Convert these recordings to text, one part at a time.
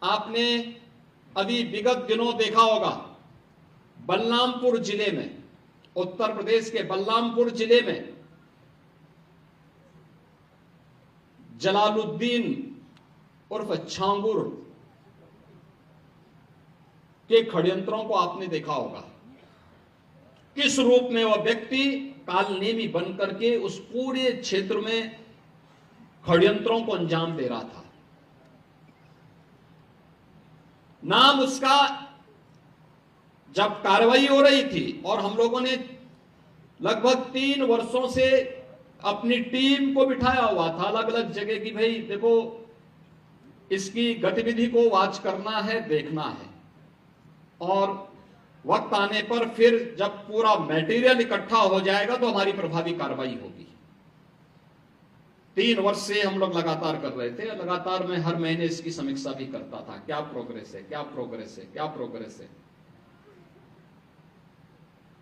आपने अभी विगत दिनों देखा होगा, बलरामपुर जिले में, उत्तर प्रदेश के बलरामपुर जिले में जलालुद्दीन उर्फ छांगुर के षड्यंत्रों को आपने देखा होगा। किस रूप में वह व्यक्ति कालनेमी बनकर के उस पूरे क्षेत्र में षड्यंत्रों को अंजाम दे रहा था। नाम उसका, जब कार्रवाई हो रही थी और हम लोगों ने लगभग 3 वर्षों से अपनी टीम को बिठाया हुआ था अलग अलग जगह की, भाई देखो इसकी गतिविधि को वॉच करना है, देखना है, और वक्त आने पर फिर जब पूरा मटेरियल इकट्ठा हो जाएगा तो हमारी प्रभावी कार्रवाई होगी। 3 वर्ष से हम लोग लगातार कर रहे थे। लगातार मैं हर महीने इसकी समीक्षा भी करता था, क्या प्रोग्रेस है, क्या प्रोग्रेस है, क्या प्रोग्रेस है।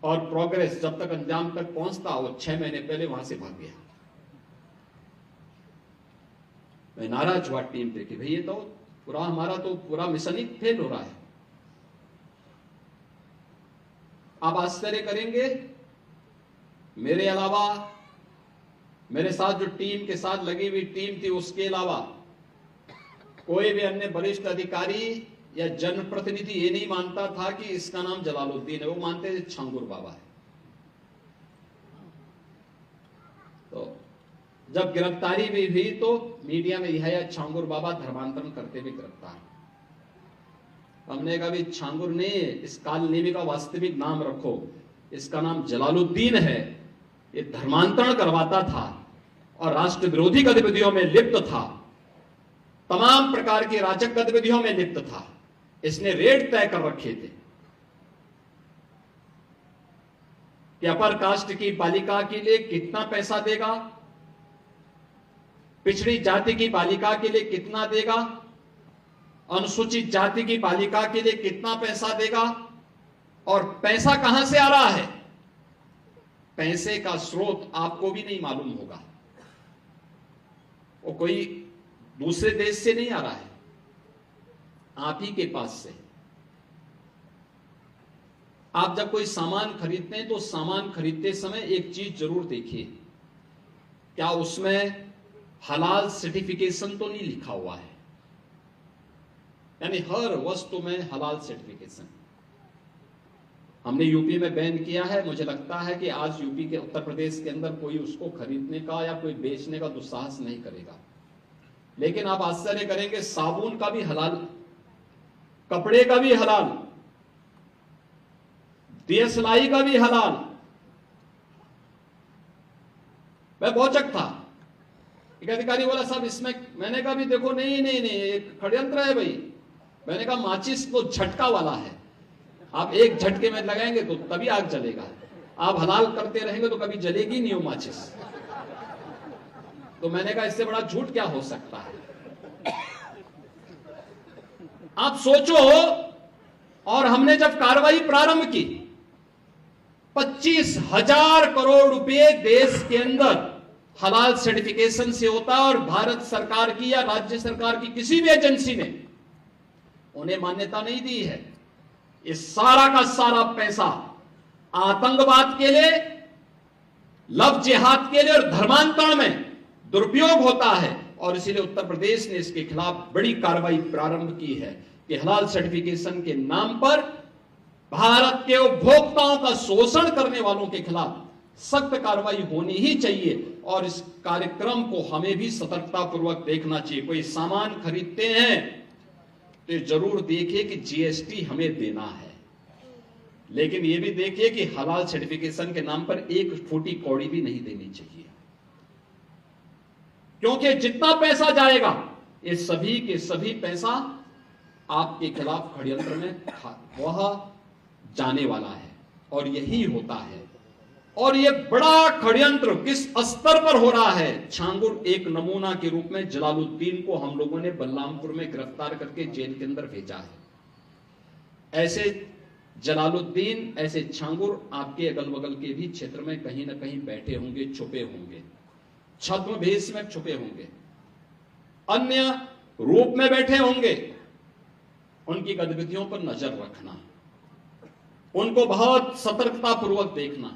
और प्रोग्रेस जब तक अंजाम तक पहुंचता, वो 6 महीने पहले वहां से भाग गया। मैं नाराज हुआ टीम पे कि भाई ये तो पूरा हमारा तो पूरा मिशन ही फेल हो रहा है। आप आश्चर्य करेंगे, मेरे अलावा मेरे साथ जो टीम के साथ लगी हुई टीम थी, उसके अलावा कोई भी अन्य वरिष्ठ अधिकारी या जनप्रतिनिधि ये नहीं मानता था कि इसका नाम जलालुद्दीन है। वो मानते थे छांगुर बाबा है। तो जब गिरफ्तारी भी हुई तो मीडिया में यह छांगुर बाबा धर्मांतरण करते भी गिरफ्तार। हमने कहा भी छांगुर ने इस कालनेमी का वास्तविक नाम रखो, इसका नाम जलालुद्दीन है। ये धर्मांतरण करवाता था और राष्ट्र विरोधी गतिविधियों में लिप्त था, तमाम प्रकार की राजक गतिविधियों में लिप्त था। इसने रेट तय कर रखे थे कि अपर कास्ट की बालिका के लिए कितना पैसा देगा, पिछड़ी जाति की बालिका के लिए कितना देगा, अनुसूचित जाति की बालिका के लिए कितना पैसा देगा, और पैसा कहां से आ रहा है। पैसे का स्रोत आपको भी नहीं मालूम होगा, वो कोई दूसरे देश से नहीं आ रहा है, आप ही के पास से। आप जब कोई सामान खरीदते हैं तो सामान खरीदते समय एक चीज जरूर देखिए, क्या उसमें हलाल सर्टिफिकेशन तो नहीं लिखा हुआ है। यानी हर वस्तु में हलाल सर्टिफिकेशन। हमने यूपी में बैन किया है। मुझे लगता है कि आज यूपी के, उत्तर प्रदेश के अंदर कोई उसको खरीदने का या कोई बेचने का दुस्साहस नहीं करेगा। लेकिन आप आश्चर्य करेंगे, साबुन का भी हलाल, कपड़े का भी हलाल, दिया सिलाई का भी हलाल। मैं भौचक था। एक अधिकारी बोला साहब इसमें, मैंने कहा भी देखो नहीं नहीं नहीं, एक षड्यंत्र है भाई। मैंने कहा माचिस तो झटका वाला है, आप एक झटके में लगाएंगे तो तभी आग जलेगा, आप हलाल करते रहेंगे तो कभी जलेगी नहीं वो माचिस। तो मैंने कहा इससे बड़ा झूठ क्या हो सकता है। आप सोचो, और हमने जब कार्रवाई प्रारंभ की, 25,000 करोड़ रुपए देश के अंदर हलाल सर्टिफिकेशन से होता है, और भारत सरकार की या राज्य सरकार की किसी भी एजेंसी ने उन्हें मान्यता नहीं दी है। इस सारा का सारा पैसा आतंकवाद के लिए, लव जिहाद के लिए और धर्मांतरण में दुरुपयोग होता है। और इसीलिए उत्तर प्रदेश ने इसके खिलाफ बड़ी कार्रवाई प्रारंभ की है कि हलाल सर्टिफिकेशन के नाम पर भारत के उपभोक्ताओं का शोषण करने वालों के खिलाफ सख्त कार्रवाई होनी ही चाहिए। और इस कार्यक्रम को हमें भी सतर्कता पूर्वक देखना चाहिए। कोई सामान खरीदते हैं तो जरूर देखिए कि जीएसटी हमें देना है, लेकिन यह भी देखिए कि हलाल सर्टिफिकेशन के नाम पर एक फूटी कौड़ी भी नहीं देनी चाहिए, क्योंकि जितना पैसा जाएगा ये सभी के सभी पैसा आपके खिलाफ षड्यंत्र में वह जाने वाला है। और यही होता है। और ये बड़ा षड्यंत्र किस स्तर पर हो रहा है। छांगुर एक नमूना के रूप में जलालुद्दीन को हम लोगों ने बलरामपुर में गिरफ्तार करके जेल के अंदर भेजा है। ऐसे जलालुद्दीन, ऐसे छांगुर आपके अगल बगल के भी क्षेत्र में कहीं ना कहीं बैठे होंगे, छुपे होंगे, छद्म भेष में छुपे होंगे, अन्य रूप में बैठे होंगे। उनकी गतिविधियों पर नजर रखना, उनको बहुत सतर्कतापूर्वक देखना।